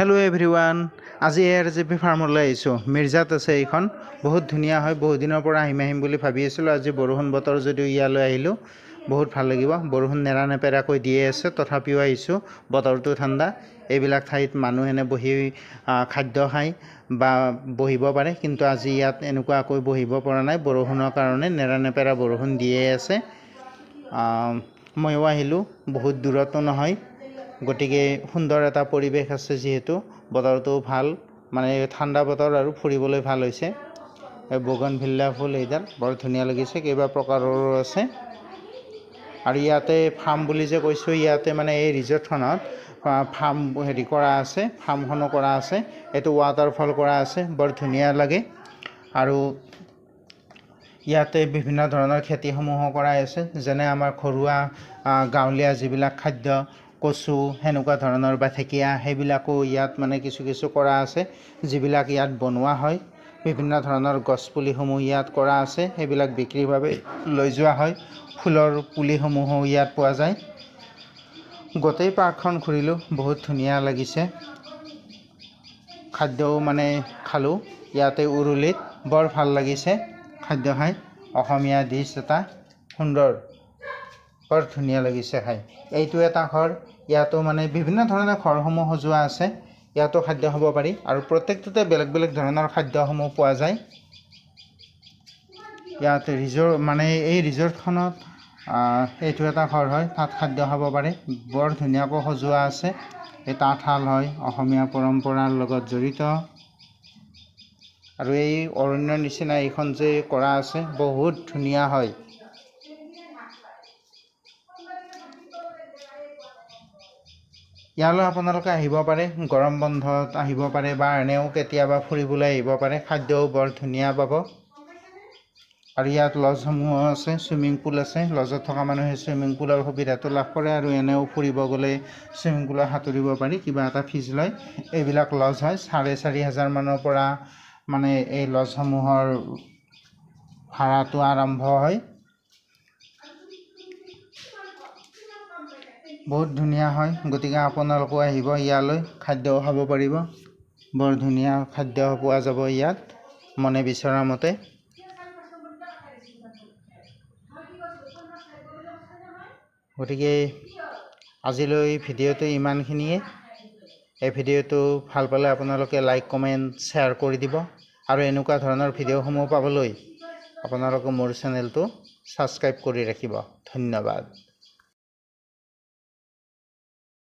Hello' everyone, আজি ARJP ফাৰ্মলৈ আহিছোঁ। মিৰ্জাত আছে এইখন, বহুত ধুনীয়া হয়। বহুত দিনৰ পৰা আহিম বুলি ভাবি আছিলোঁ। আজি বৰষুণ বতৰ যদিও ইয়ালৈ আহিলোঁ, বহুত ভাল লাগিব। বৰষুণ নেৰানেপেৰাকৈ দিয়ে আছে, তথাপিও আহিছোঁ। বতৰটো ঠাণ্ডা, এইবিলাক ঠাইত মানুহে বহি খাদ্য খায় বা বহিব পাৰে, কিন্তু আজি ইয়াত এনেকুৱাকৈ বহিব পৰা নাই। বৰষুণৰ কাৰণে নেৰানেপেৰা বৰষুণ দিয়ে আছে। ময়ো আহিলোঁ, বহুত দূৰতো নহয়, গতিকে সুন্দৰ এটা পৰিৱেশ আছে। যিহেতু বতৰটো ভাল, মানে ঠাণ্ডা বতৰ আৰু ফুৰিবলৈ ভাল হৈছে। এই বগনভিল্লা ফুল এইডাল বৰ ধুনীয়া লাগিছে, কেইবা প্ৰকাৰৰো আছে। আৰু ইয়াতে ফাৰ্ম বুলি যে কৈছোঁ, ইয়াতে মানে এই ৰিজৰ্টখনত ফাৰ্ম কৰা আছে, ফাৰ্মখনো কৰা আছে। এইটো ৱাটাৰফল কৰা আছে, বৰ ধুনীয়া লাগে। আৰু ইয়াতে বিভিন্ন ধৰণৰ খেতিসমূহো কৰাই আছে, যেনে আমাৰ ঘৰুৱা গাঁৱলীয়া যিবিলাক খাদ্য, কচু সেনেকুৱা ধৰণৰ বা ঢেকীয়া, সেইবিলাকো ইয়াত মানে কিছু কিছু কৰা আছে, যিবিলাক ইয়াত বনোৱা হয়। বিভিন্ন ধৰণৰ গছপুলিসমূহ ইয়াত কৰা আছে, সেইবিলাক বিক্ৰীৰ বাবে লৈ যোৱা হয়। ফুলৰ পুলিসমূহো ইয়াত পোৱা যায়। গোটেই পাৰ্কখন ঘূৰিলোঁ, বহুত ধুনীয়া লাগিছে। খাদ্যও মানে খালোঁ ইয়াতে উৰুলিত, বৰ ভাল লাগিছে খাদ্য খাই। অসমীয়া ডিছ এটা সুন্দৰ, বৰ ধুনীয়া লাগিছে খাই। এইটো এটা ঘৰ, ইয়াতো মানে বিভিন্ন ধৰণৰ ঘৰসমূহ সজোৱা আছে। ইয়াতো খাদ্য খাব পাৰি, আৰু প্ৰত্যেকটোতে বেলেগ বেলেগ ধৰণৰ খাদ্যসমূহ পোৱা যায়। ইয়াত মানে এই ৰিজৰ্টখনত এইটো এটা ঘৰ হয়, তাত খাদ্য খাব পাৰে। বৰ ধুনীয়াকৈ সজোৱা আছে। এই তাঁতশাল হয়, অসমীয়া পৰম্পৰাৰ লগত জড়িত। আৰু এই অৰণ্যৰ নিচিনা এইখন যে কৰা আছে, বহুত ধুনীয়া হয়। ইয়ালৈ আপোনালোকে আহিব পাৰে, গৰম বন্ধত আহিব পাৰে বা এনেও কেতিয়াবা ফুৰিবলৈ আহিব পাৰে। খাদ্যও বৰ ধুনীয়া পাব। আৰু ইয়াত লজসমূহো আছে, চুইমিং পুল আছে। লজত থকা মানুহে চুইমিং পুলৰ সুবিধাটো লাভ কৰে, আৰু এনেও ফুৰিব গ'লে চুইমিং পুলত সাঁতুৰিব পাৰি, কিবা এটা ফিজ লয়। এইবিলাক লজ হয়, 4,500 মানৰ পৰা মানে এই লজসমূহৰ ভাড়াটো আৰম্ভ হয়। বহুত ধুনীয়া হয়, গতিকে আপোনালোকো আহিব ইয়ালৈ, খাদ্যও খাব পাৰিব। বৰ ধুনীয়া খাদ্য পোৱা যাব ইয়াত, মনে বিচৰা মতে। গতিকে আজিলৈ ভিডিঅ'টো ইমানখিনিয়ে। এই ভিডিঅ'টো ভাল পালে আপোনালোকে লাইক, কমেণ্ট, শ্বেয়াৰ কৰি দিব। আৰু এনেকুৱা ধৰণৰ ভিডিঅ'সমূহ পাবলৈ আপোনালোকে মোৰ চেনেলটো ছাবস্ক্ৰাইব কৰি ৰাখিব। ধন্যবাদ।